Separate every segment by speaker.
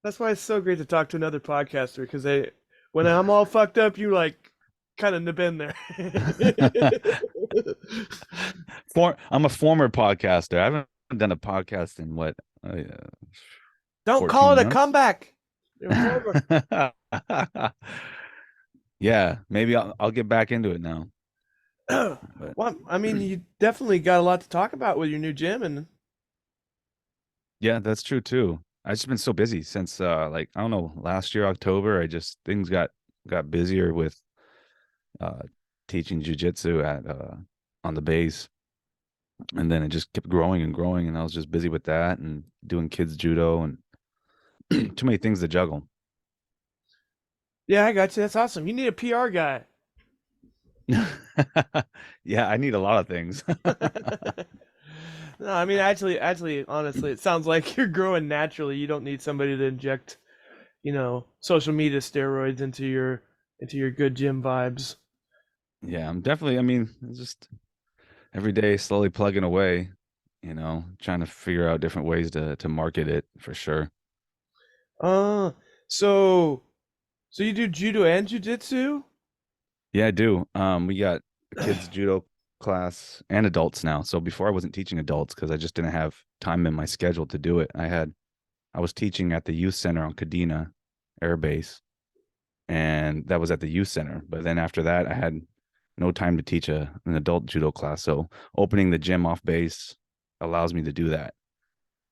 Speaker 1: That's why it's so great to talk to another podcaster because when I'm all fucked up, you like kind of nip in there.
Speaker 2: I'm a former podcaster. I haven't done a podcast in
Speaker 1: Don't call
Speaker 2: 14
Speaker 1: it a
Speaker 2: months.
Speaker 1: comeback. You're former.
Speaker 2: Yeah, maybe I'll get back into it now. But
Speaker 1: Well, I mean, you definitely got a lot to talk about with your new gym, and
Speaker 2: yeah, that's true too. I've just been so busy since like I don't know, last year October, I just things got busier with uh teaching jujitsu at on the base. And then it just kept growing and growing, and I was just busy with that and doing kids judo and too many things to juggle.
Speaker 1: yeah, I got you. That's awesome. You need a PR guy.
Speaker 2: Yeah, I need a lot of things.
Speaker 1: No, I mean, actually, honestly, it sounds like you're growing naturally. You don't need somebody to inject, social media steroids into your good gym vibes.
Speaker 2: Yeah, I'm definitely, I mean, it's just every day slowly plugging away, trying to figure out different ways to market it for sure.
Speaker 1: Uh, so so you do judo and jujitsu?
Speaker 2: Yeah, I do. We got a kids judo class and adults now. So before I wasn't teaching adults because I just didn't have time in my schedule to do it. I was teaching at the youth center on Kadena Air Base, and that was at the youth center. But then after that, I had no time to teach an adult judo class. So opening the gym off base allows me to do that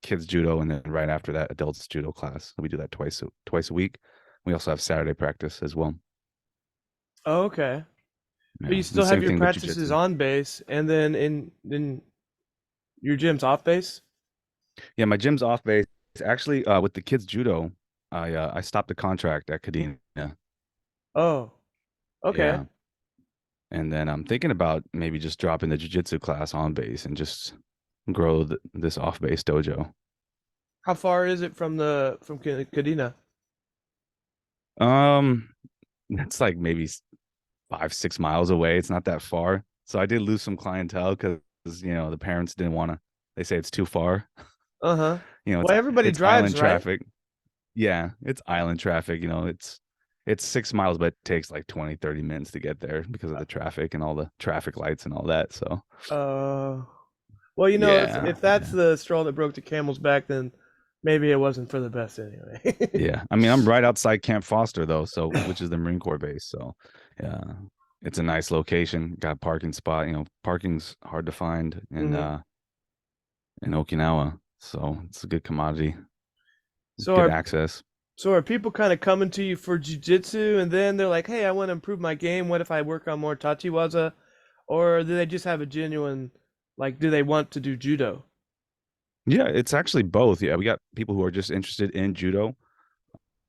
Speaker 2: kids judo, and then right after that, adults judo class. We do that twice a week. We also have Saturday practice as well.
Speaker 1: Oh, okay. But
Speaker 2: Yeah,
Speaker 1: you
Speaker 2: and
Speaker 1: still have
Speaker 2: same
Speaker 1: your
Speaker 2: thing with
Speaker 1: practices
Speaker 2: jujitsu.
Speaker 1: on base, and then in your gym's off base?
Speaker 2: Yeah, my gym's off base. Actually, with the kids judo, I stopped the contract at Kadena.
Speaker 1: Oh, okay.
Speaker 2: Yeah, and then I'm thinking about maybe just dropping the jujitsu class on base and just grow this off base dojo.
Speaker 1: How far is it from Kadena?
Speaker 2: Um, it's like maybe 5, 6 miles away. It's not that far. So I did lose some clientele because the parents didn't want to. They say it's too far.
Speaker 1: Uh-huh.
Speaker 2: It's
Speaker 1: Well, everybody
Speaker 2: it's
Speaker 1: drives,
Speaker 2: island
Speaker 1: right?
Speaker 2: traffic. Yeah, it's island traffic. It's 6 miles, but it takes like 20, 30 minutes to get there because of the traffic and all the traffic lights and all that. So
Speaker 1: Uh, well, if
Speaker 2: yeah,
Speaker 1: if that's
Speaker 2: yeah,
Speaker 1: the straw that broke the camel's back, then maybe it wasn't for the best anyway.
Speaker 2: yeah. I mean, I'm right outside Camp Foster though, so which is the Marine Corps base. So yeah, it's a nice location. Got a parking spot. Parking's hard to find
Speaker 1: hmm
Speaker 2: in Okinawa, so it's a good commodity,
Speaker 1: So
Speaker 2: good
Speaker 1: are
Speaker 2: access.
Speaker 1: so are people kind of coming to you for jujitsu, and then they're like, "Hey, I want to improve my game. What if I work on more tachiwaza?" Or do they just have a genuine, like, do they want to do judo?
Speaker 2: Yeah, it's actually both. Yeah, we got people who are just interested in judo,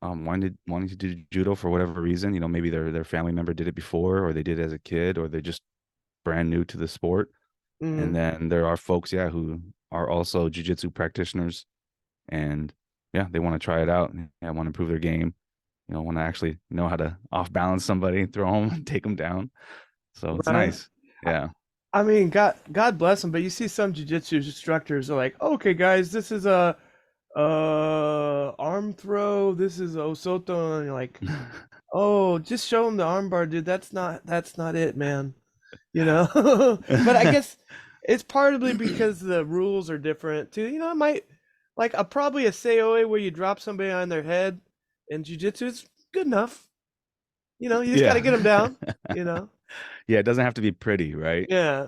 Speaker 2: wanting to do judo for whatever reason. Maybe their family member did it before, or they did it as a kid, or they're just brand new to the sport. And
Speaker 1: hmm
Speaker 2: then there are folks, yeah, who are also jujitsu practitioners, and yeah, they want to try it out. And yeah, want to improve their game. Want to actually know how to off balance somebody, throw them, take them down. So it's
Speaker 1: Right.
Speaker 2: nice. Yeah.
Speaker 1: I mean, God bless them, but you see some jujitsu instructors are like, okay, guys, this is a arm throw, this is Osoto, and you're like, oh, just show them the armbar, dude. That's not it, man. You know? But I guess it's partly because the rules are different too. It might like probably a seoi where you drop somebody on their head in jujitsu is good enough. You just got to
Speaker 2: Yeah.
Speaker 1: get them down. You know?
Speaker 2: Yeah, it doesn't have to be pretty, right?
Speaker 1: Yeah.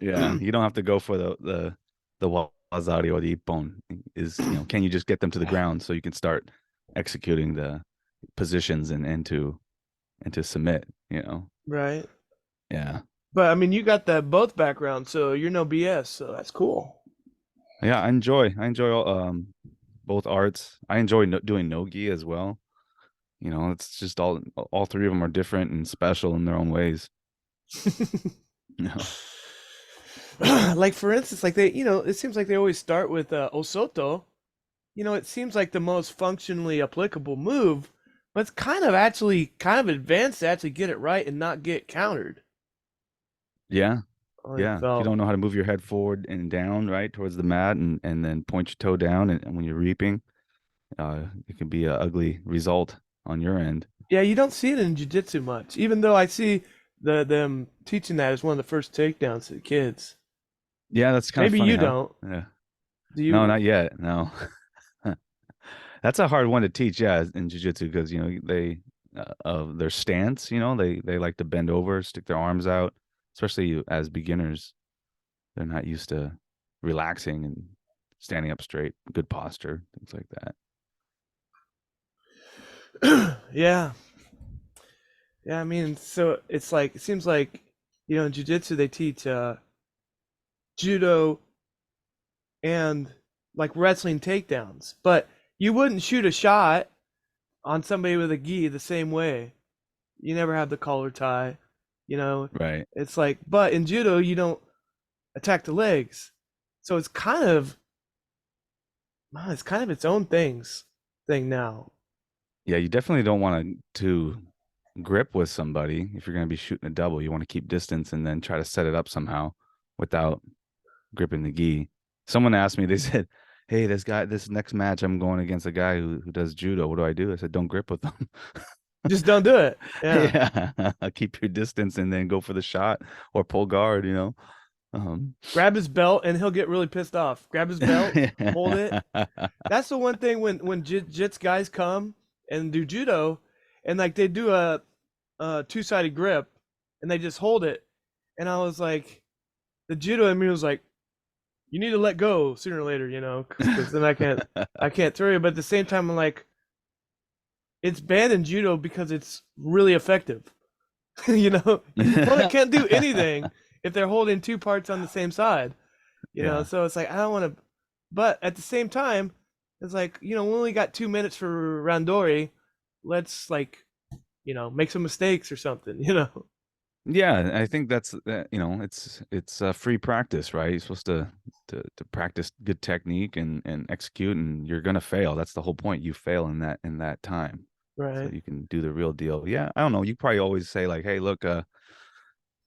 Speaker 2: Yeah, you don't have to go for the wazari or the ippon. Can you just get them to the ground so you can start executing the positions and to submit?
Speaker 1: Right.
Speaker 2: Yeah.
Speaker 1: But I mean, you got that both background, so you're no BS, so that's cool.
Speaker 2: Yeah, I enjoy both arts. I enjoy doing nogi as well. It's just all three of them are different and special in their own ways. You know.
Speaker 1: Like for instance, like it seems like they always start with Osoto. It seems like the most functionally applicable move, but it's kind of advanced to actually get it right and not get countered.
Speaker 2: Yeah.
Speaker 1: Like
Speaker 2: Yeah. If you
Speaker 1: so,
Speaker 2: don't know how to move your head forward and down, right, towards the mat and then point your toe down and when you're reaping. it can be an ugly result on your end.
Speaker 1: Yeah, you don't see it in jiu-jitsu much, even though I see them teaching that as one of the first takedowns to the kids.
Speaker 2: Yeah, that's kind of
Speaker 1: Maybe
Speaker 2: funny,
Speaker 1: you
Speaker 2: huh?
Speaker 1: don't.
Speaker 2: Yeah.
Speaker 1: Do
Speaker 2: No,
Speaker 1: you?
Speaker 2: not yet. No. That's a hard one to teach, yeah, in jiu-jitsu because they their stance, they like to bend over, stick their arms out, especially as beginners. They're not used to relaxing and standing up straight, good posture, things like that.
Speaker 1: Yeah. Yeah, I mean, so it's like it seems like in jiu-jitsu they teach judo and like wrestling takedowns, but you wouldn't shoot a shot on somebody with a gi the same way. You never have the collar tie, you know.
Speaker 2: Right.
Speaker 1: It's like, but in judo you don't attack the legs, so it's kind of its own thing now.
Speaker 2: Yeah, you definitely don't want to grip with somebody if you're going to be shooting a double. You want to keep distance and then try to set it up somehow without gripping the gi. Someone asked me, they said, "Hey, this next match, I'm going against a guy who does judo. What do I do?" I said, "Don't grip with them."
Speaker 1: Just don't do it. Yeah.
Speaker 2: Yeah, keep your distance and then go for the shot or pull guard.
Speaker 1: Grab his belt and he'll get really pissed off. Grab his belt, hold it. That's the one thing when jits guys come and do judo, and like they do a two-sided grip, and they just hold it, and I was like, the judo in me was like, you need to let go sooner or later, because then I can't throw you. But at the same time, I'm like, it's banned in judo because it's really effective. Your opponent can't do anything if they're holding two parts on the same side.
Speaker 2: Yeah.
Speaker 1: So it's like I don't want to, but at the same time, it's like we only got 2 minutes for randori. Let's make some mistakes or something.
Speaker 2: Yeah, I think that's it's free practice, right? You're supposed to practice good technique and execute, and you're gonna fail. That's the whole point. You fail in that time, so
Speaker 1: Right.
Speaker 2: you can do the real deal. Yeah, I don't know. You probably always say like, "Hey, look,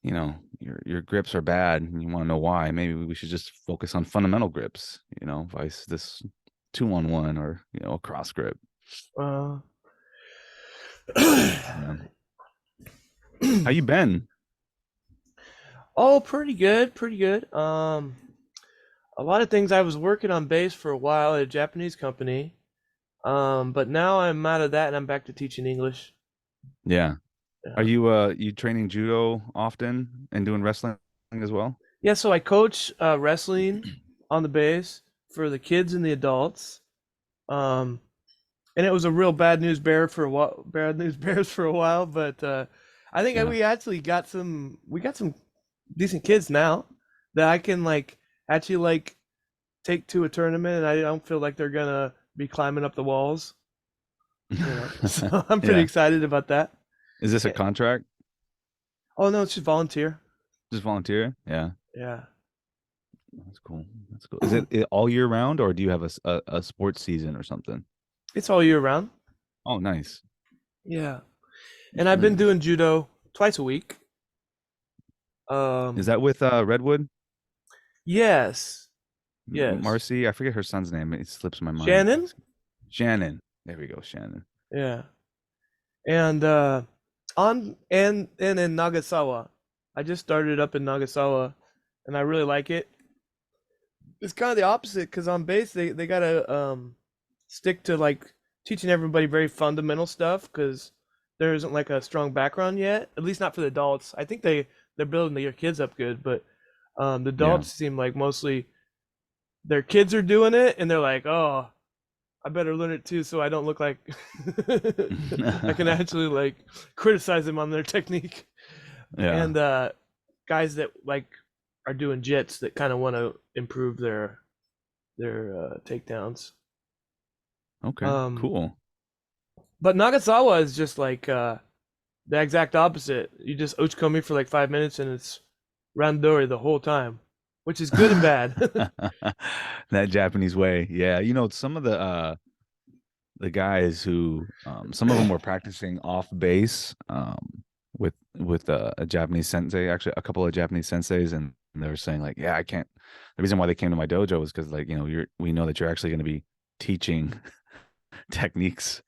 Speaker 2: your grips are bad, and you want to know why? Maybe we should just focus on fundamental grips. Vice this 2-on-1 or a cross grip."
Speaker 1: Uh,
Speaker 2: Yeah. How you been?
Speaker 1: oh, pretty good, pretty good. A lot of things. I was working on base for a while at a Japanese company. But now I'm out of that and I'm back to teaching English.
Speaker 2: Yeah. Are
Speaker 1: Yeah.
Speaker 2: you training judo often and doing wrestling as well?
Speaker 1: Yeah, so I coach wrestling on the base for the kids and the adults. Um, and it was a real bad news bear for a while, bad news bears for a while, but I think
Speaker 2: Yeah.
Speaker 1: we actually got some decent kids now that I can actually take to a tournament, and I don't feel like they're gonna be climbing up the walls. So I'm pretty
Speaker 2: Yeah.
Speaker 1: excited about that.
Speaker 2: Is this a
Speaker 1: Eh,
Speaker 2: contract?
Speaker 1: Oh no, it's just volunteer.
Speaker 2: Just volunteer? Yeah.
Speaker 1: Yeah.
Speaker 2: That's cool. That's cool. Is it all year round or do you have a sports season or something?
Speaker 1: It's all year round.
Speaker 2: Oh, nice.
Speaker 1: Yeah. And I've been doing judo twice a week.
Speaker 2: Is
Speaker 1: Um,
Speaker 2: that with Redwood?
Speaker 1: yes. Yes.
Speaker 2: Marcy? I forget her son's name. It slips my mind.
Speaker 1: Shannon?
Speaker 2: Shannon. There we go, Shannon.
Speaker 1: Yeah. And and in Nagasawa. I just started up in Nagasawa and I really like it. It's kind of the opposite because on base they gotta stick to teaching everybody very fundamental stuff because there isn't like a strong background yet, at least not for the adults. I think they're building their kids up good, but the
Speaker 2: Yeah.
Speaker 1: adults seem like mostly their kids are doing it and they're like, oh, I better learn it too so I don't look like I can actually criticize them on their technique.
Speaker 2: Yeah.
Speaker 1: And guys that are doing jits that kind of want to improve their takedowns.
Speaker 2: Okay.
Speaker 1: Um,
Speaker 2: Cool.
Speaker 1: but Nagasawa is just the exact opposite. You just uchikomi for like 5 minutes and it's randori the whole time, which is good and bad.
Speaker 2: That Japanese way. Yeah. Some of the guys who some of them were practicing off base with a Japanese sensei, actually a couple of Japanese senseis, and they were saying like, yeah, I can't. The reason why they came to my dojo was because we know that you're actually going to be teaching techniques,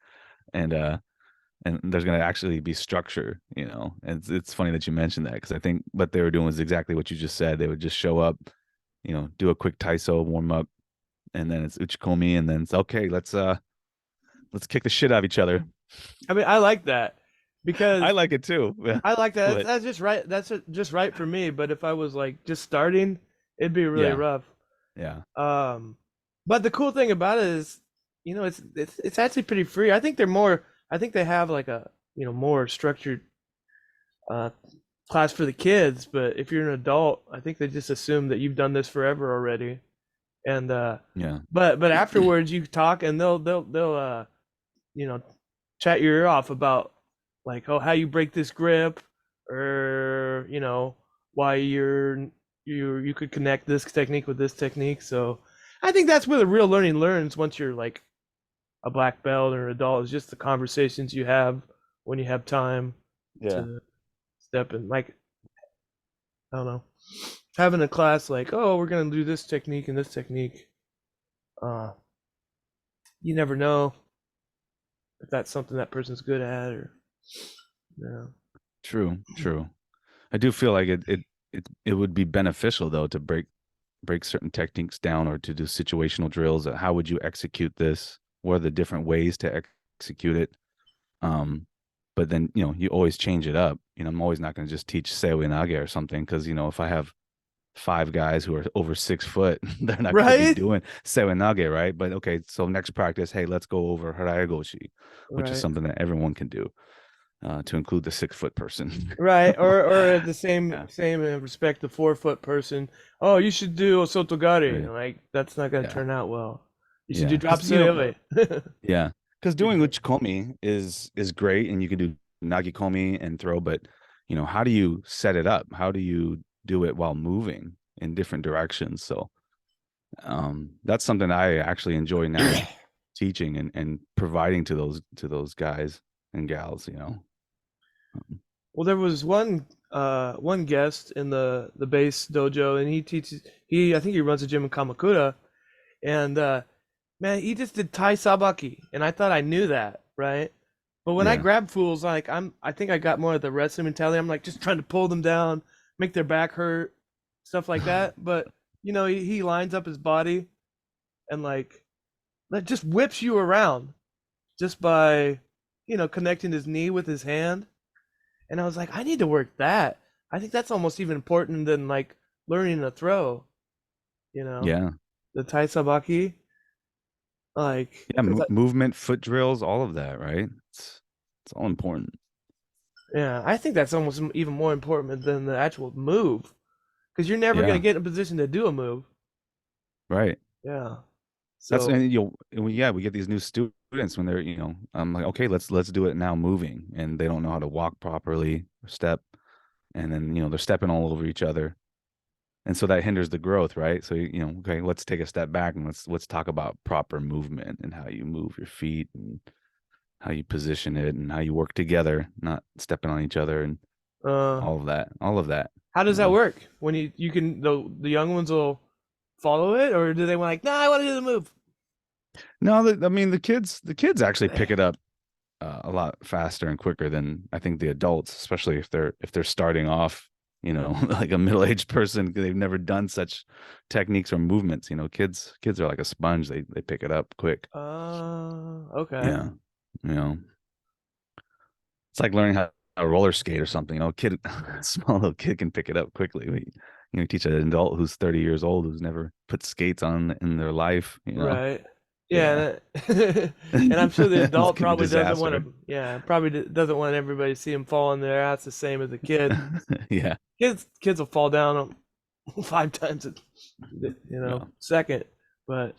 Speaker 2: and there's going to actually be structure, and it's funny that you mentioned that, because I think what they were doing was exactly what you just said. They would just show up, do a quick taiso warm up, and then it's uchikomi, and then it's okay, let's kick the shit out of each other.
Speaker 1: I mean, I like that because
Speaker 2: I like it too.
Speaker 1: I like that.
Speaker 2: But
Speaker 1: That's just right. That's just right for me. But if I was like just starting, it'd be really
Speaker 2: yeah,
Speaker 1: rough.
Speaker 2: yeah,
Speaker 1: Um, but the cool thing about it is, it's actually pretty free. I think they're more. I think they have like a more structured uh class for the kids. But if you're an adult, I think they just assume that you've done this forever already. And
Speaker 2: yeah,
Speaker 1: but afterwards you talk and they'll you know chat your ear off about like, oh, how you break this grip, or why you could connect this technique with this technique. So I think that's where the real learning learns once you're like a black belt or an adult, is just the conversations you have when you have time
Speaker 2: yeah.
Speaker 1: to step in. Like, I don't know, having a class like, oh, we're gonna do this technique and this technique. Uh, you never know if that's something that person's good at, or yeah.
Speaker 2: True, true. I do feel like it would be beneficial though to break certain techniques down, or to do situational drills. How would you execute this? What are the different ways to execute it? But then you always change it up. I'm always not going to just teach seoi nage or something, because if I have 5 guys who are over 6 foot, they're not going to be
Speaker 1: Right,
Speaker 2: doing seoi nage, right? But okay, so next practice, hey, let's go over haragoshi, which is
Speaker 1: right,
Speaker 2: something that everyone can do, to include the 6 foot person.
Speaker 1: right. Or the
Speaker 2: Yeah,
Speaker 1: same respect, the 4 foot person. Oh, you should do a sotogari.
Speaker 2: right.
Speaker 1: Like, that's not gonna
Speaker 2: Yeah,
Speaker 1: turn out well. You should
Speaker 2: yeah,
Speaker 1: do drop
Speaker 2: because
Speaker 1: seoi.
Speaker 2: yeah, because doing uchikomi is great, and you can do nagikomi and throw, but how do you set it up? How do you do it while moving in different directions? So that's something I actually enjoy now, teaching and providing to those guys and gals.
Speaker 1: Well, there was one guest in the base dojo, and I think he runs a gym in Kamakura, and man, he just did Tai Sabaki, and I thought I knew that, right? But when I
Speaker 2: Yeah.
Speaker 1: grab fools, like, I think I got more of the wrestling mentality. I'm like just trying to pull them down, make their back hurt, stuff like that. But he lines up his body and like that just whips you around just by connecting his knee with his hand. And I was like, I need to work that. I think that's almost even important than like learning to throw. You know,
Speaker 2: Yeah.
Speaker 1: the Tai Sabaki, like,
Speaker 2: Yeah,
Speaker 1: because
Speaker 2: movement, foot drills, all of that, right? It's all important.
Speaker 1: yeah, I think that's almost even more important than the actual move, because you're never gonna
Speaker 2: Yeah,
Speaker 1: get in a position to do a move.
Speaker 2: right.
Speaker 1: Yeah.
Speaker 2: That's
Speaker 1: So,
Speaker 2: and yeah, we get these new students when they're, I'm like, okay, let's do it now moving, and they don't know how to walk properly or step, and then they're stepping all over each other, and so that hinders the growth, right? So okay, let's take a step back, and let's talk about proper movement and how you move your feet, and how you position it, and how you work together, not stepping on each other, and
Speaker 1: uh,
Speaker 2: all of that,
Speaker 1: how
Speaker 2: you
Speaker 1: does that
Speaker 2: know.
Speaker 1: work? When you can, the young ones will follow it, or do they want like, nah, I want to do the move?
Speaker 2: No, I mean the kids actually pick it up a lot faster and quicker than I think the adults, especially if they're starting off, like a middle-aged person. They've never done such techniques or movements. Kids are like a sponge. They pick it up quick.
Speaker 1: Okay.
Speaker 2: Yeah, you know, it's like learning how to roller skate or something. Kid, a small little kid can pick it up quickly. Teach an adult who's 30 years old, who's never put skates on in their life.
Speaker 1: Right.
Speaker 2: Yeah,
Speaker 1: Yeah. And I'm sure the
Speaker 2: it's
Speaker 1: adult
Speaker 2: gonna be
Speaker 1: probably doesn't want
Speaker 2: disaster.
Speaker 1: to, yeah, probably doesn't want everybody to see him fall on their ass the same as a kid.
Speaker 2: Yeah,
Speaker 1: Kids will fall down 5 times a
Speaker 2: yeah.
Speaker 1: second. But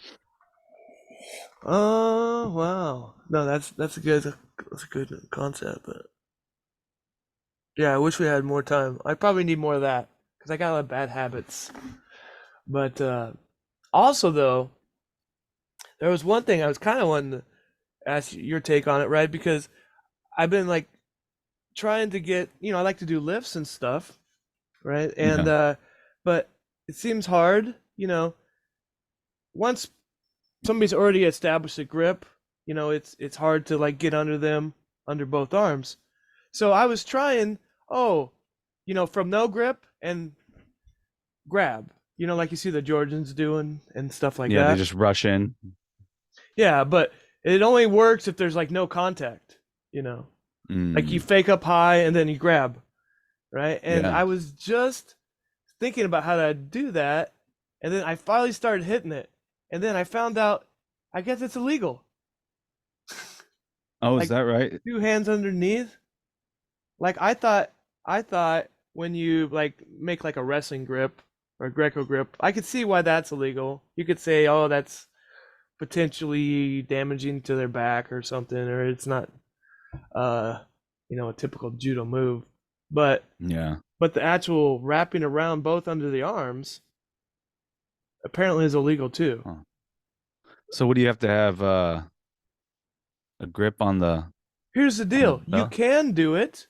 Speaker 1: oh wow, no, that's a good concept. But yeah, I wish we had more time. I probably need more of that because I got a lot of bad habits. But also though, there was one thing I was kind of wanting to ask your take on it, right? Because I've been like trying to get, I like to do lifts and stuff, right? And
Speaker 2: Yeah.
Speaker 1: but it seems hard, once somebody's already established a grip. it's hard to like get under them under both arms. So I was trying, from no grip and grab, like you see the Georgians doing and stuff like
Speaker 2: Yeah, they
Speaker 1: that.
Speaker 2: just rush in.
Speaker 1: Yeah, but it only works if there's like no contact, you know. Like you
Speaker 2: Mm,
Speaker 1: fake up high and then you grab, right? And
Speaker 2: yeah.
Speaker 1: I was just thinking about how to do that, and then I finally started hitting it. And then I found out I guess it's illegal.
Speaker 2: Oh, is
Speaker 1: Like
Speaker 2: that right?
Speaker 1: two hands underneath. Like I thought when you like make like a wrestling grip or a Greco grip, I could see why that's illegal. You could say, "Oh, that's potentially damaging to their back or something, or it's not uh a typical judo move." But
Speaker 2: Yeah.
Speaker 1: but the actual wrapping around both under the arms apparently is illegal too.
Speaker 2: Huh. So what do you have to have a grip
Speaker 1: Here's the
Speaker 2: on the
Speaker 1: deal. You
Speaker 2: belt?
Speaker 1: can do it,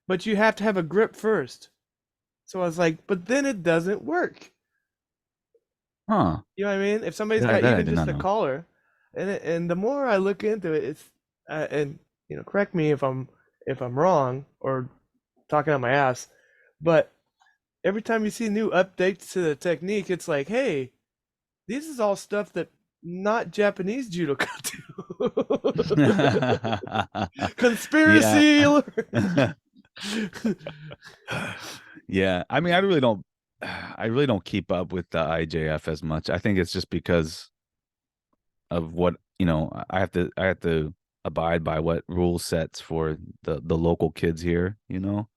Speaker 1: but you have to have a grip first. So I was like, but then it doesn't work.
Speaker 2: Huh.
Speaker 1: You know what I mean? If somebody's got
Speaker 2: That I
Speaker 1: even
Speaker 2: did
Speaker 1: just
Speaker 2: not
Speaker 1: a
Speaker 2: know.
Speaker 1: collar, and the more I look into it, it's and correct me if I'm wrong or talking out my ass, but every time you see new updates to the technique, it's like, hey, this is all stuff that not Japanese judoka do.
Speaker 2: Yeah.
Speaker 1: Conspiracy alert.
Speaker 2: Yeah. I mean, I really don't keep up with the IJF as much. I think it's just because of what, I have to abide by what rule sets for the local kids here,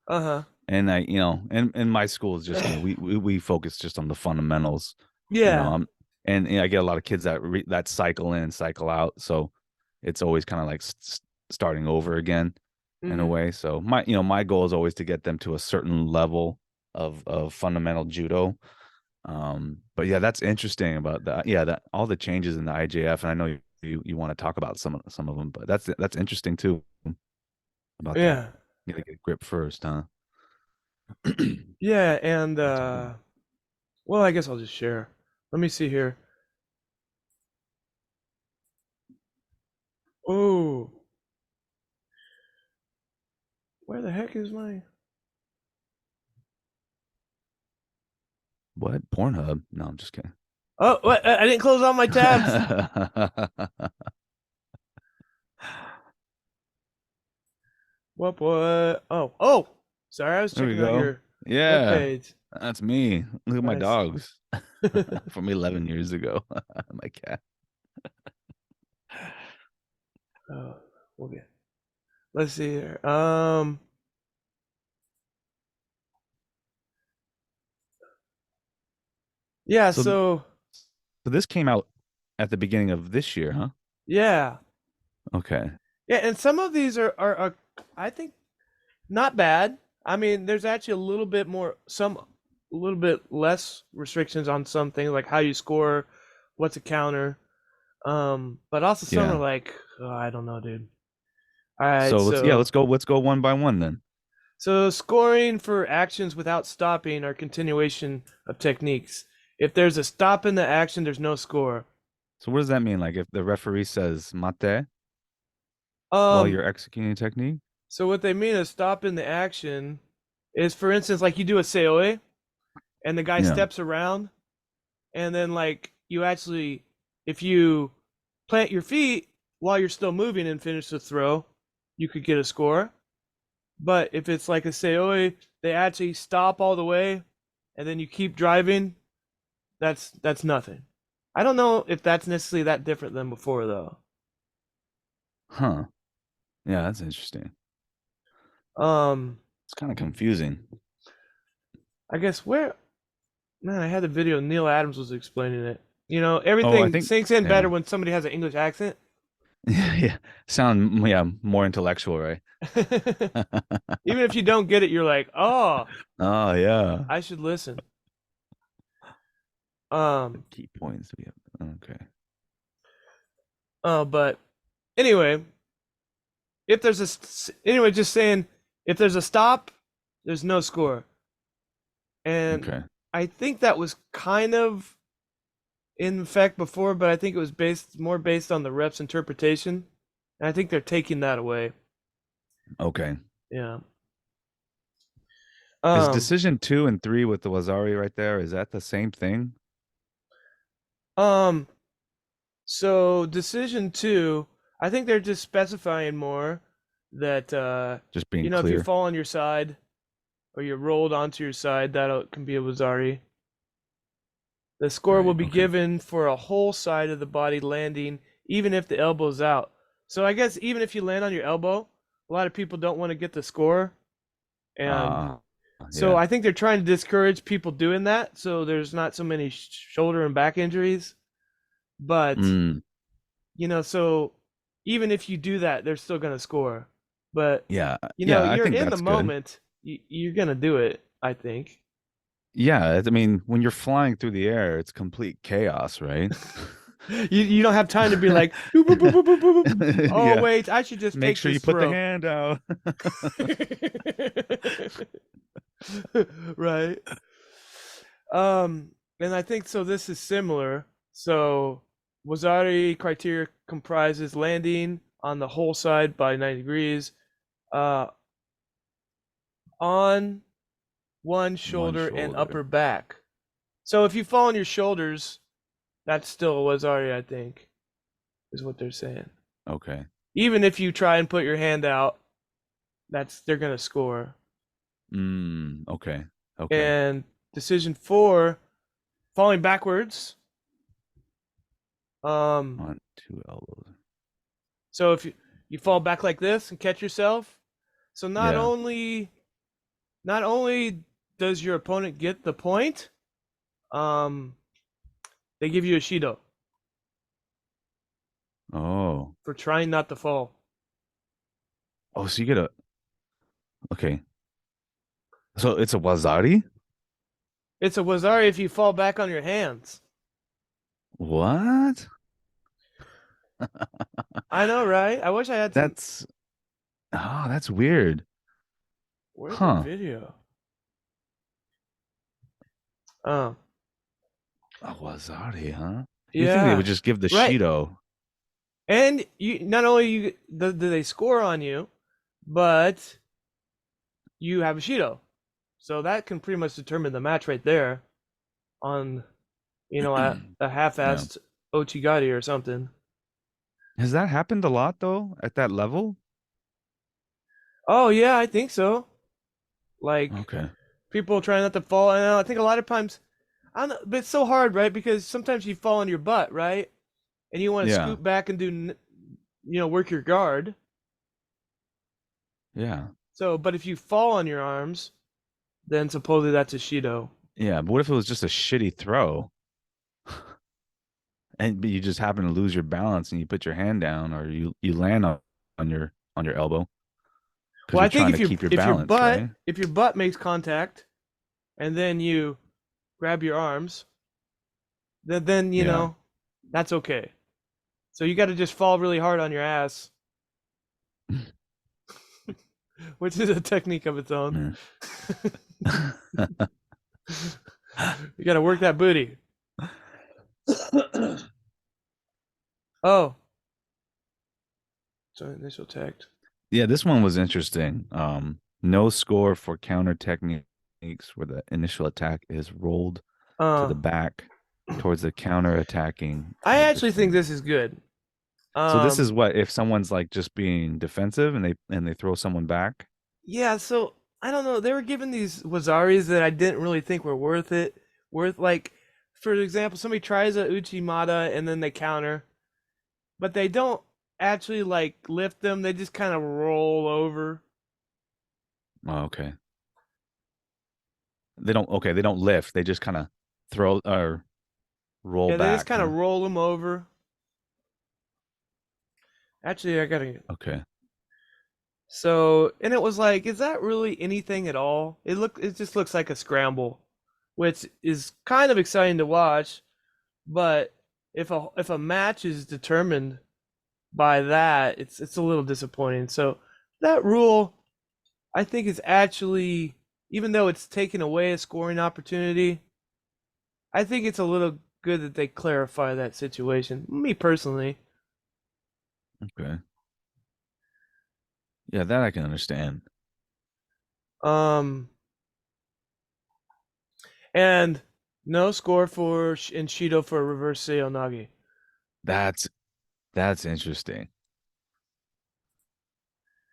Speaker 1: Uh-huh.
Speaker 2: And and my school is just, we focus just on the fundamentals, you know.
Speaker 1: Yeah.
Speaker 2: And I get a lot of kids that cycle in and cycle out, so it's always kind of like starting over again in a
Speaker 1: Hmm.
Speaker 2: way. So my goal is always to get them to a certain level of fundamental judo. But yeah, that's interesting about that. Yeah, that all the changes in the IJF, and I know you want to talk about some of them, but that's interesting too about that.
Speaker 1: Yeah.
Speaker 2: You gotta get grip first, huh?
Speaker 1: Yeah, and
Speaker 2: That's cool.
Speaker 1: well, I guess I'll just share. Let me see here. Oh, where the heck is my?
Speaker 2: What? Pornhub? No, I'm just kidding.
Speaker 1: Oh, what? I didn't close all my tabs. What? Oh. Sorry, I was
Speaker 2: There we
Speaker 1: checking out
Speaker 2: go.
Speaker 1: your web
Speaker 2: Yeah,
Speaker 1: page.
Speaker 2: that's me. Look at my
Speaker 1: Nice.
Speaker 2: dogs from 11 years ago. My cat.
Speaker 1: Oh, okay. Let's see here. Yeah.
Speaker 2: So,
Speaker 1: So
Speaker 2: so this came out at the beginning of this year, huh?
Speaker 1: yeah,
Speaker 2: Okay.
Speaker 1: yeah, and some of these are I think not bad. I mean, there's actually a little bit less restrictions on some things like how you score, what's a counter. But also some are
Speaker 2: Yeah.
Speaker 1: like, oh, I don't know, dude. All right,
Speaker 2: So
Speaker 1: so
Speaker 2: let's go one by one then.
Speaker 1: so scoring for actions without stopping or continuation of techniques. If there's a stop in the action, there's no score.
Speaker 2: So what does that mean? Like if the referee says mate while
Speaker 1: Um,
Speaker 2: you're executing a technique?
Speaker 1: so what they mean is stop in the action is, for instance, like you do a seoi and the guy
Speaker 2: Yeah.
Speaker 1: steps around, and then like you actually, if you plant your feet while you're still moving and finish the throw, you could get a score. But if it's like a seoi, they actually stop all the way, and then you keep driving. That's nothing. I don't know if that's necessarily that different than before though.
Speaker 2: Huh. Yeah, that's interesting.
Speaker 1: Um,
Speaker 2: It's kind of confusing.
Speaker 1: I guess where man, I had the video. Neil Adams was explaining it.
Speaker 2: Oh, I
Speaker 1: Everything
Speaker 2: think
Speaker 1: sinks in
Speaker 2: yeah.
Speaker 1: better when somebody has an English accent.
Speaker 2: Yeah. More intellectual, right?
Speaker 1: Even if you don't get it, you're like, oh,
Speaker 2: Oh, yeah.
Speaker 1: I should listen.
Speaker 2: The
Speaker 1: Um,
Speaker 2: key points we have. Okay.
Speaker 1: but anyway, if there's anyway, just saying, if there's a stop, there's no score, and
Speaker 2: Okay.
Speaker 1: I think that was kind of in effect before, but I think it was more based on the ref's interpretation. And I think they're taking that away.
Speaker 2: Okay.
Speaker 1: Yeah.
Speaker 2: Is
Speaker 1: Um,
Speaker 2: decision 2 and 3 with the Wazari right there? Is that the same thing?
Speaker 1: um, so decision two, I think they're just specifying more that
Speaker 2: Just being
Speaker 1: if you
Speaker 2: clear.
Speaker 1: fall on your side or you're rolled onto your side, that can be a Wazari. The score will
Speaker 2: Right.
Speaker 1: be
Speaker 2: Okay.
Speaker 1: given for a whole side of the body landing, even if the elbow's out. So I guess even if you land on your elbow, a lot of people don't want to get the score. And
Speaker 2: Uh,
Speaker 1: so
Speaker 2: yeah.
Speaker 1: I think they're trying to discourage people doing that. So there's not so many shoulder and back injuries. But,
Speaker 2: Mm,
Speaker 1: so even if you do that, they're still going to score. But,
Speaker 2: yeah. Yeah. I
Speaker 1: you're
Speaker 2: think
Speaker 1: in the
Speaker 2: that's good.
Speaker 1: moment. You're going to do it, I think.
Speaker 2: Yeah. I mean, when you're flying through the air, it's complete chaos, right?
Speaker 1: You don't have time to be like, boop, boop, boop, boop, boop, boop, boop. Oh,
Speaker 2: Yeah.
Speaker 1: wait, I should just
Speaker 2: Make
Speaker 1: take
Speaker 2: sure you
Speaker 1: this
Speaker 2: put the
Speaker 1: throw.
Speaker 2: hand out.
Speaker 1: Right. And I think so. This is similar. So, Wazari criteria comprises landing on the whole side by 90 degrees, uh, on one
Speaker 2: One
Speaker 1: shoulder and
Speaker 2: shoulder.
Speaker 1: upper back. So, if you fall on your shoulders, that's still a Wazari, I think, is what they're saying.
Speaker 2: Okay.
Speaker 1: Even if you try and put your hand out, they're gonna score.
Speaker 2: Okay. Okay.
Speaker 1: And decision four, falling backwards. Um,
Speaker 2: On 2 elbows.
Speaker 1: so if you fall back like this and catch yourself, so
Speaker 2: Yeah.
Speaker 1: not only does your opponent get the point, um, they give you a Shido
Speaker 2: Oh.
Speaker 1: for trying not to fall.
Speaker 2: Oh, so you get a okay. So it's a Wazari?
Speaker 1: It's a Wazari if you fall back on your hands.
Speaker 2: What?
Speaker 1: I know, right? I wish I had some.
Speaker 2: That's that's weird.
Speaker 1: Where's the
Speaker 2: Huh.
Speaker 1: video? Oh,
Speaker 2: A Wazari, huh? You think they would
Speaker 1: yeah,
Speaker 2: just give the
Speaker 1: right.
Speaker 2: Shido?
Speaker 1: And you not only do they score on you, but you have a Shido. So that can pretty much determine the match right there on, a
Speaker 2: Yeah.
Speaker 1: half-assed Ochigari or something.
Speaker 2: Has that happened a lot though at that level?
Speaker 1: Oh yeah, I think so. Like
Speaker 2: Okay.
Speaker 1: people trying not to fall, and I think a lot of times, I don't know, but it's so hard, right? Because sometimes you fall on your butt, right? And you want to
Speaker 2: Yeah.
Speaker 1: scoot back and work your guard.
Speaker 2: Yeah.
Speaker 1: So, but if you fall on your arms, then supposedly that's a Shido.
Speaker 2: Yeah. But what if it was just a shitty throw and but you just happen to lose your balance and you put your hand down or you land on your elbow because
Speaker 1: Well,
Speaker 2: you're
Speaker 1: I think
Speaker 2: trying to keep your
Speaker 1: if your
Speaker 2: balance,
Speaker 1: butt
Speaker 2: right?
Speaker 1: if your butt makes contact and then you grab your arms, then
Speaker 2: Yeah.
Speaker 1: that's okay. So you got to just fall really hard on your ass, which is a technique of its own.
Speaker 2: Yeah.
Speaker 1: You got to work that booty. Oh, so initial text.
Speaker 2: Yeah, this one was interesting. No score for counter techniques where the initial attack is rolled to
Speaker 1: Uh,
Speaker 2: the back towards the counter attacking
Speaker 1: I actually think
Speaker 2: position.
Speaker 1: this is good.
Speaker 2: So this
Speaker 1: Um,
Speaker 2: is what if someone's like just being defensive and they throw someone back?
Speaker 1: yeah. So I don't know. They were given these Wazaris that I didn't really think were worth it. Worth like, for example, somebody tries a Uchimata and then they counter, but they don't actually like lift them. They just kind of roll over.
Speaker 2: Oh, okay. They don't lift. They just kind of throw or roll
Speaker 1: Yeah, they just
Speaker 2: back,
Speaker 1: kind of
Speaker 2: huh?
Speaker 1: roll them over. Actually, I gotta.
Speaker 2: Okay.
Speaker 1: So, and it was like, is that really anything at all? It just looks like a scramble, which is kind of exciting to watch. But if a match is determined by that, it's a little disappointing. So that rule, I think, is actually, even though it's taken away a scoring opportunity, I think it's a little good that they clarify that situation. Me personally.
Speaker 2: Okay. Yeah, that I can understand.
Speaker 1: Um, and no score for in Shido for reverse Seonagi.
Speaker 2: That's that's interesting.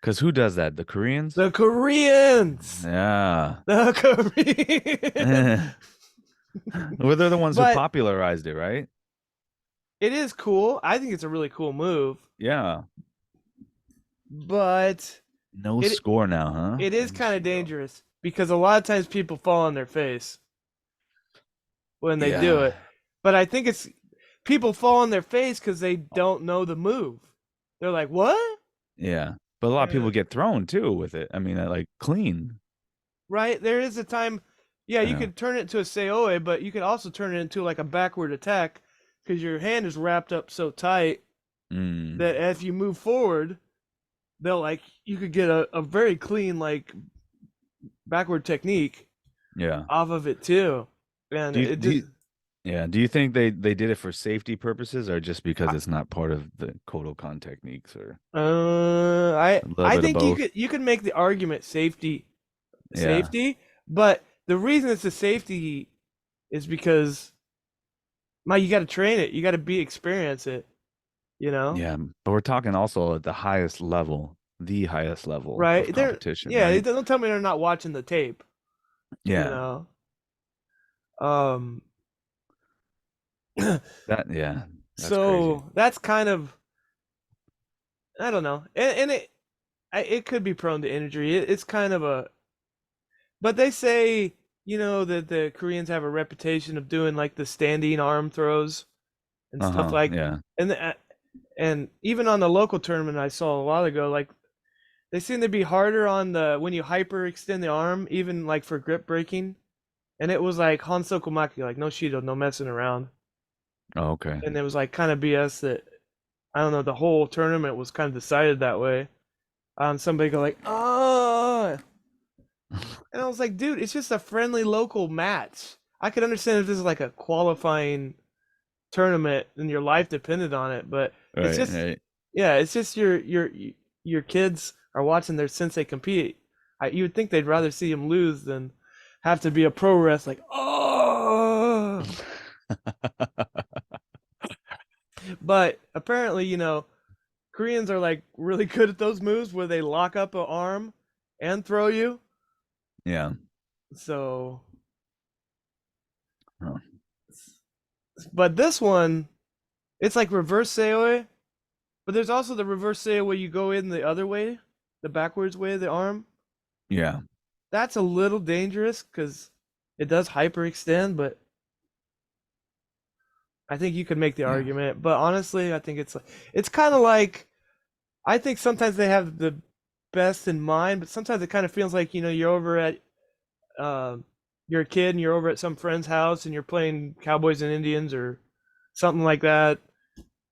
Speaker 2: Because who does that? The Koreans?
Speaker 1: The Koreans.
Speaker 2: Yeah.
Speaker 1: The Koreans.
Speaker 2: Well, they're the ones who
Speaker 1: But
Speaker 2: popularized it, right?
Speaker 1: it is cool. I think it's a really cool move.
Speaker 2: Yeah.
Speaker 1: But
Speaker 2: No
Speaker 1: it
Speaker 2: score now, huh?
Speaker 1: it is
Speaker 2: In
Speaker 1: kind of
Speaker 2: Shido.
Speaker 1: dangerous because a lot of times people fall on their face when they do
Speaker 2: Yeah.
Speaker 1: it. But I think it's people fall on their face because they don't know the move. They're like, "What?"
Speaker 2: Yeah. But a lot of people
Speaker 1: And
Speaker 2: get thrown too with it. I mean, like clean.
Speaker 1: right there is a time, yeah, you
Speaker 2: Yeah.
Speaker 1: could turn it into a seoe, but you could also turn it into like a backward attack because your hand is wrapped up so tight
Speaker 2: Mm.
Speaker 1: that as you move forward, they'll like you could get a very clean like backward technique
Speaker 2: Yeah.
Speaker 1: off of it too. And
Speaker 2: Do you
Speaker 1: it
Speaker 2: do
Speaker 1: just
Speaker 2: you, yeah, do you think they did it for safety purposes or just because it's not part of the Kodokan techniques or
Speaker 1: I
Speaker 2: a little
Speaker 1: I
Speaker 2: bit of
Speaker 1: think
Speaker 2: both?
Speaker 1: you could make the argument
Speaker 2: Yeah.
Speaker 1: safety, but the reason it's a safety is because you got to train it, you got to be experience it, you know,
Speaker 2: Yeah, but we're talking also at the highest level of
Speaker 1: right? They're
Speaker 2: competition,
Speaker 1: yeah,
Speaker 2: right?
Speaker 1: don't tell me they're not watching the tape, you
Speaker 2: Yeah.
Speaker 1: know. Um,
Speaker 2: Yeah, that's crazy.
Speaker 1: so that's kind of I don't know, and it could be prone to injury. It's kind of a but they say that the Koreans have a reputation of doing like the standing arm throws and stuff
Speaker 2: Uh-huh.
Speaker 1: like
Speaker 2: Yeah.
Speaker 1: and and even on the local tournament I saw a while ago, like they seem to be harder on the when you hyperextend the arm, even like for grip breaking. And it was like Hansoku Maki, like no Shido, no messing around.
Speaker 2: Oh, okay.
Speaker 1: And it was like kind of BS that I don't know, the whole tournament was kind of decided that way. Somebody go like, oh, and I was like, dude, it's just a friendly local match. I could understand if this is like a qualifying tournament and your life depended on it, but it's
Speaker 2: Right,
Speaker 1: just
Speaker 2: right.
Speaker 1: yeah, it's just your kids are watching their sensei compete. You would think they'd rather see him lose than have to be a pro wrestler. Like, oh, but apparently, Koreans are like really good at those moves where they lock up an arm and throw you.
Speaker 2: Yeah.
Speaker 1: So,
Speaker 2: Huh.
Speaker 1: but this one, it's like reverse seoi, but there's also the reverse seoi where you go in the other way, the backwards way of the arm.
Speaker 2: Yeah.
Speaker 1: That's a little dangerous because it does hyperextend, but I think you could make the
Speaker 2: Yeah.
Speaker 1: argument. But honestly, I think it's kind of like I think sometimes they have the best in mind, but sometimes it kind of feels like you're over at uh, you're a kid and you're over at some friend's house and you're playing Cowboys and Indians or something like that,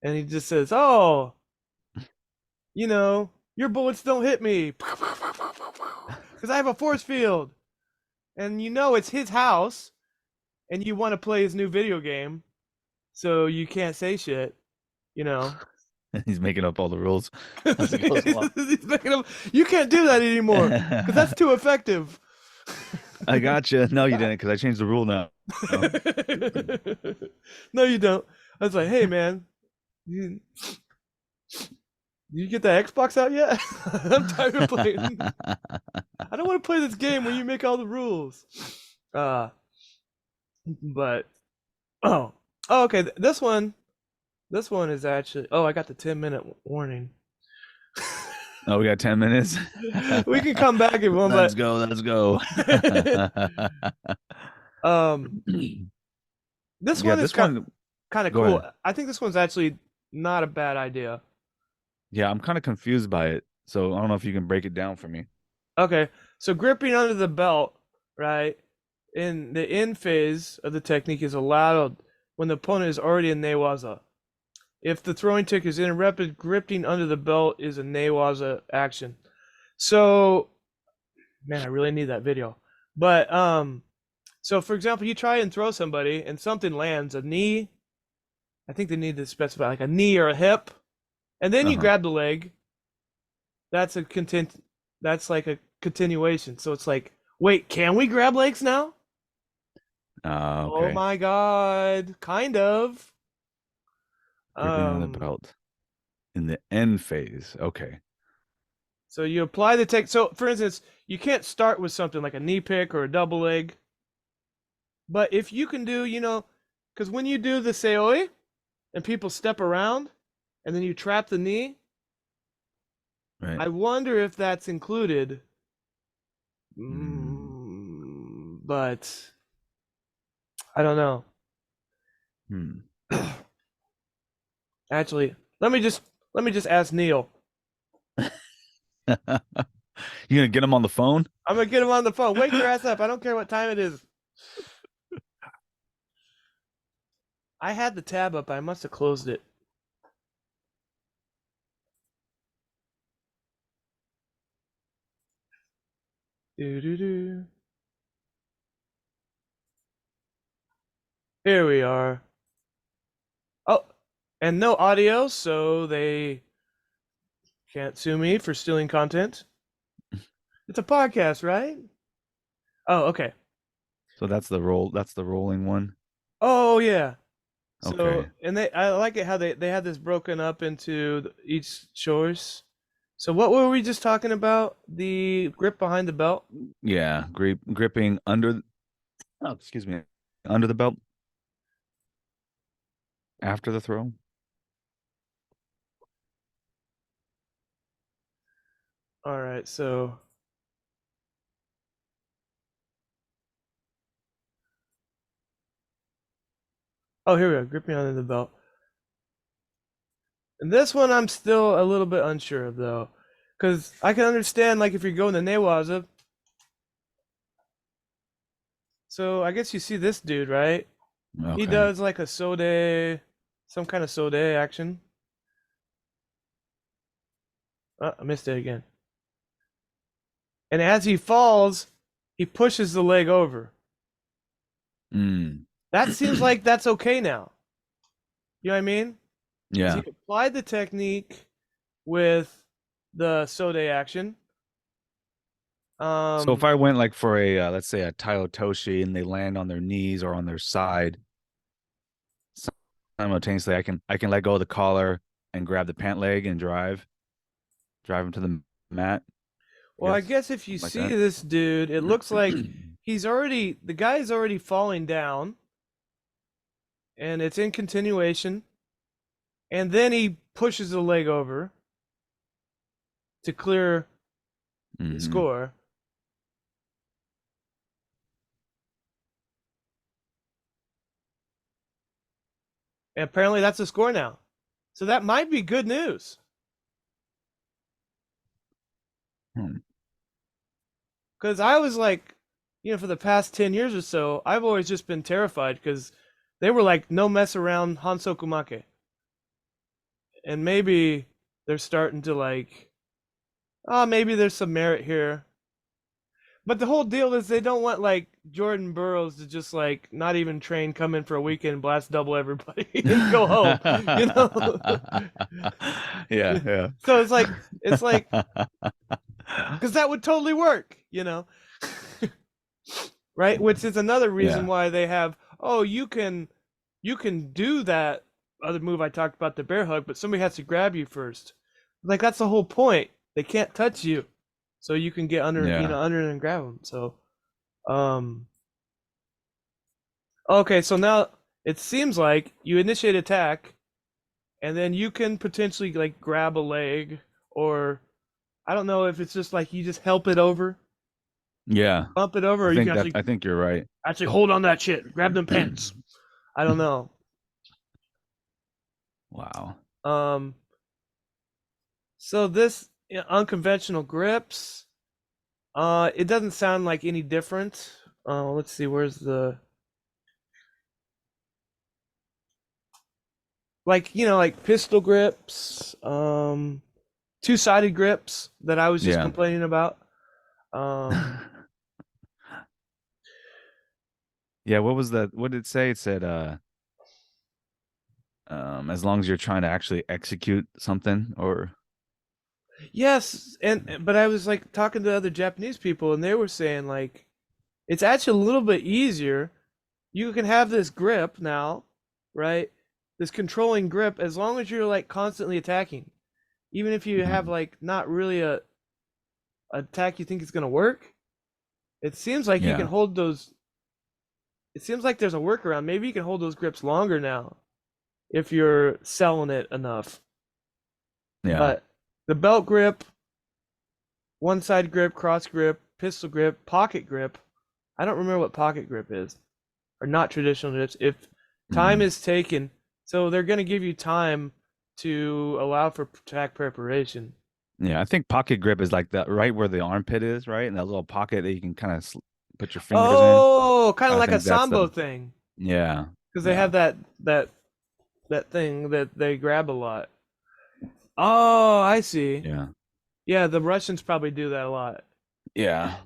Speaker 1: and he just says, "Oh, your bullets don't hit me because I have a force field," and it's his house, and you want to play his new video game, so you can't say shit, you know.
Speaker 2: He's making up all the rules as it goes along.
Speaker 1: He's making up, you can't do that anymore because that's too effective.
Speaker 2: I gotcha. No, you didn't, because I changed the rule now. Oh.
Speaker 1: No, you don't. I was like, hey man, you, you get that Xbox out yet? I'm tired of playing. I don't want to play this game where you make all the rules. Uh, but oh, okay. This one is actually. Oh, I got the 10-minute warning.
Speaker 2: Oh, we got 10 minutes.
Speaker 1: We can come back if you want,
Speaker 2: Let's go. Let's go.
Speaker 1: um, this
Speaker 2: Yeah,
Speaker 1: one is
Speaker 2: this one,
Speaker 1: kind of
Speaker 2: go
Speaker 1: cool.
Speaker 2: ahead.
Speaker 1: I think this one's actually not a bad idea.
Speaker 2: Yeah, I'm kind of confused by it. So I don't know if you can break it down for me.
Speaker 1: Okay, so gripping under the belt, right? In the in phase of the technique is allowed when the opponent is already in newaza. If the throwing tick is interrupted, gripping under the belt is a newaza action. So, man, I really need that video. But so for example, you try and throw somebody and something lands, a knee. I think they need to specify like a knee or a hip, and then you
Speaker 2: Uh-huh.
Speaker 1: grab the leg, that's a content. That's like a continuation. So it's like, wait, can we grab legs now? Oh
Speaker 2: Okay.
Speaker 1: my god, kind of.
Speaker 2: Gripping on the
Speaker 1: Um,
Speaker 2: belt in the end phase. Okay.
Speaker 1: so you apply the tech. So for instance, you can't start with something like a knee pick or a double leg. But if you can do, because when you do the seoi and people step around and then you trap the knee,
Speaker 2: Right.
Speaker 1: I wonder if that's included.
Speaker 2: Mm.
Speaker 1: But I don't know.
Speaker 2: Hmm.
Speaker 1: Actually, let me just ask Neil.
Speaker 2: You gonna get him on the phone?
Speaker 1: I'm gonna get him on the phone. Wake your ass up. I don't care what time it is. I had the tab up. I must have closed it. Do do do. Here we are. Oh, and no audio, so they can't sue me for stealing content. It's a podcast, right? Oh, okay.
Speaker 2: So that's the roll. That's the rolling one.
Speaker 1: Oh, yeah. So,
Speaker 2: Okay.
Speaker 1: and I like it how they had this broken up into each choice. So, what were we just talking about? The grip behind the belt.
Speaker 2: Yeah. Gripping under. Oh, excuse me. Under the belt after the throw.
Speaker 1: All right. So, oh, here we go. Gripping under the belt. And this one, I'm still a little bit unsure of though, because I can understand like if you're going to newaza. So I guess you see this dude, right? He
Speaker 2: Okay.
Speaker 1: does like a sode, some kind of sode action. Oh, I missed it again. And as he falls, he pushes the leg over.
Speaker 2: Mm.
Speaker 1: That seems like that's okay now. You know what I mean? Because he
Speaker 2: Yeah.
Speaker 1: applied the technique with the sode action.
Speaker 2: So if
Speaker 1: Um,
Speaker 2: I went like for a let's say a Tai Otoshi and they land on their knees or on their side simultaneously, I can let go of the collar and grab the pant leg and drive him to the mat. I
Speaker 1: well, I
Speaker 2: guess
Speaker 1: guess if you
Speaker 2: something like
Speaker 1: see
Speaker 2: that.
Speaker 1: this dude, it looks like the guy's already falling down, and it's in continuation. And then he pushes the leg over to clear the
Speaker 2: Hmm.
Speaker 1: score. And apparently that's the score now. So that might be good news.
Speaker 2: Hmm.
Speaker 1: Because I was like, for the past 10 years or so, I've always just been terrified because they were like, no mess around Hansokumake. And maybe they're starting to like, maybe there's some merit here. But the whole deal is they don't want like Jordan Burroughs to just like not even train, come in for a weekend, blast double everybody, and go home. You know.
Speaker 2: Yeah,
Speaker 1: So it's like
Speaker 2: yeah.
Speaker 1: because that would totally work. Right? Which is another reason
Speaker 2: Yeah.
Speaker 1: why they have. Oh, you can do that other move I talked about, the bear hug, but somebody has to grab you first. Like that's the whole point. They can't touch you, so you can get under,
Speaker 2: Yeah.
Speaker 1: under and grab them. So, um, okay, so now it seems like you initiate attack, and then you can potentially like grab a leg, or I don't know if it's just like you just help it over,
Speaker 2: Yeah.
Speaker 1: bump it over, or you can actually
Speaker 2: I think you're right.
Speaker 1: hold on that shit, grab them pants. I don't know.
Speaker 2: Wow.
Speaker 1: Um, so this unconventional grips, it doesn't sound like any different. Let's see, where's the like pistol grips, two-sided grips that I was just
Speaker 2: Yeah.
Speaker 1: complaining about. Um,
Speaker 2: Yeah, what was that? What did it say? It said as long as you're trying to actually execute something or
Speaker 1: Yes, and but I was like talking to other Japanese people, and they were saying like it's actually a little bit easier. You can have this grip now, right? This controlling grip as long as you're like constantly attacking. Even if you have
Speaker 2: Mhm.
Speaker 1: like not really a attack you think is gonna work, it seems like you can
Speaker 2: Yeah.
Speaker 1: hold those. It seems like there's a workaround. Maybe you can hold those grips longer now if you're selling it enough.
Speaker 2: Yeah.
Speaker 1: But the belt grip, one side grip, cross grip, pistol grip, pocket grip. I don't remember what pocket grip is, or not traditional grips. If time
Speaker 2: Mhm.
Speaker 1: is taken, so they're gonna give you time to allow for attack preparation.
Speaker 2: Yeah. I think pocket grip is like that right where the armpit is, right? And that little pocket that you can kind of put your fingers in.
Speaker 1: Oh, kind of
Speaker 2: I
Speaker 1: like a
Speaker 2: think that's the
Speaker 1: sambo thing,
Speaker 2: yeah.
Speaker 1: because they
Speaker 2: Yeah.
Speaker 1: have that thing that they grab a lot. Oh, I see.
Speaker 2: Yeah.
Speaker 1: Yeah, the Russians probably do that a lot.
Speaker 2: Yeah.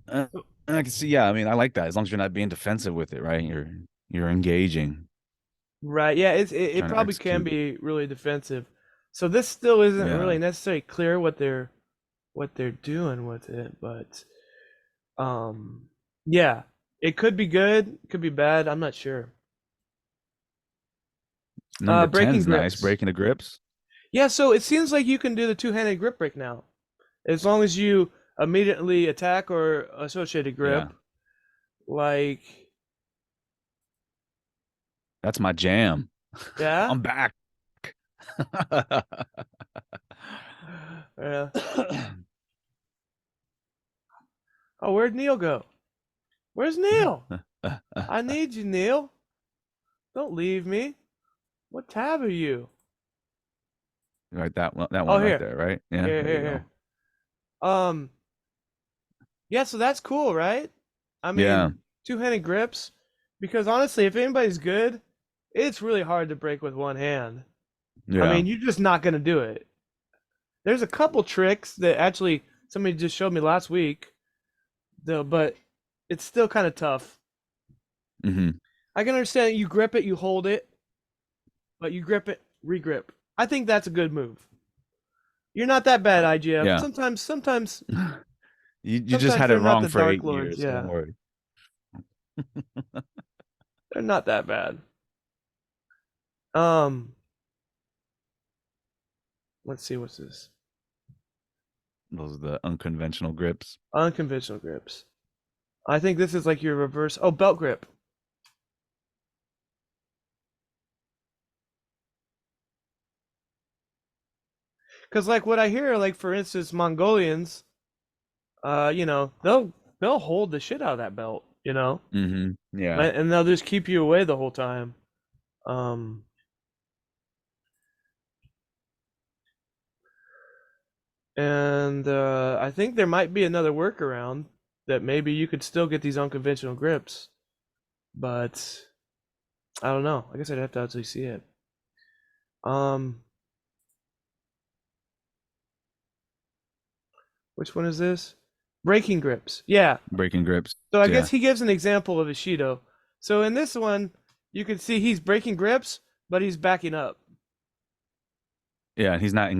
Speaker 2: Uh, I can see, yeah, I mean, I like that as long as you're not being defensive with it, right? You're engaging,
Speaker 1: Right. Yeah, it
Speaker 2: trying to
Speaker 1: probably can
Speaker 2: execute.
Speaker 1: be really defensive. So this still isn't
Speaker 2: Yeah.
Speaker 1: really necessarily clear what they're doing with it, but um yeah, it could be good, it could be bad, I'm not sure.
Speaker 2: Number 10
Speaker 1: Breaking
Speaker 2: is nice,
Speaker 1: grips.
Speaker 2: breaking the grips.
Speaker 1: Yeah, so it seems like you can do the two-handed grip break now. As long as you immediately attack or associated
Speaker 2: Yeah.
Speaker 1: grip, like
Speaker 2: That's my jam.
Speaker 1: yeah.
Speaker 2: I'm back.
Speaker 1: Yeah. Oh, where'd Neil go? Where's Neil? I need you, Neil. Don't leave me. What tab are you?
Speaker 2: Right, that one
Speaker 1: Oh,
Speaker 2: right
Speaker 1: here.
Speaker 2: there, right? Yeah,
Speaker 1: Here,
Speaker 2: there you
Speaker 1: here,
Speaker 2: go.
Speaker 1: here. Um, yeah, so that's cool, right? I
Speaker 2: Yeah.
Speaker 1: mean, two-handed grips, because honestly, if anybody's good, it's really hard to break with one hand. I
Speaker 2: Yeah.
Speaker 1: mean, you're just not gonna do it. There's a couple tricks that actually somebody just showed me last week, though, but it's still kind of tough.
Speaker 2: Hmm.
Speaker 1: I can understand you grip it, you hold it, but you grip it, regrip. I think that's a good move. You're not that bad, IGF.
Speaker 2: Yeah. You just
Speaker 1: Sometimes
Speaker 2: had it
Speaker 1: they're not
Speaker 2: wrong
Speaker 1: the
Speaker 2: for
Speaker 1: Dark
Speaker 2: 8 years,
Speaker 1: Lords.
Speaker 2: so don't
Speaker 1: Yeah,
Speaker 2: worry.
Speaker 1: they're not that bad. Um, let's see, what's this?
Speaker 2: Those are the unconventional grips.
Speaker 1: Unconventional grips. I think this is like your reverse. Oh, belt grip. Because like what I hear, like for instance, Mongolians, they'll hold the shit out of that belt,
Speaker 2: Yeah.
Speaker 1: and they'll just keep you away the whole time. Um, and I think there might be another workaround that maybe you could still get these unconventional grips, but I don't know. I guess I'd have to actually see it. Um, which one is this? Breaking grips. Yeah.
Speaker 2: Breaking grips.
Speaker 1: So I
Speaker 2: Yeah.
Speaker 1: guess he gives an example of Ishido. So in this one, you can see he's breaking grips, but he's backing up.
Speaker 2: Yeah. He's not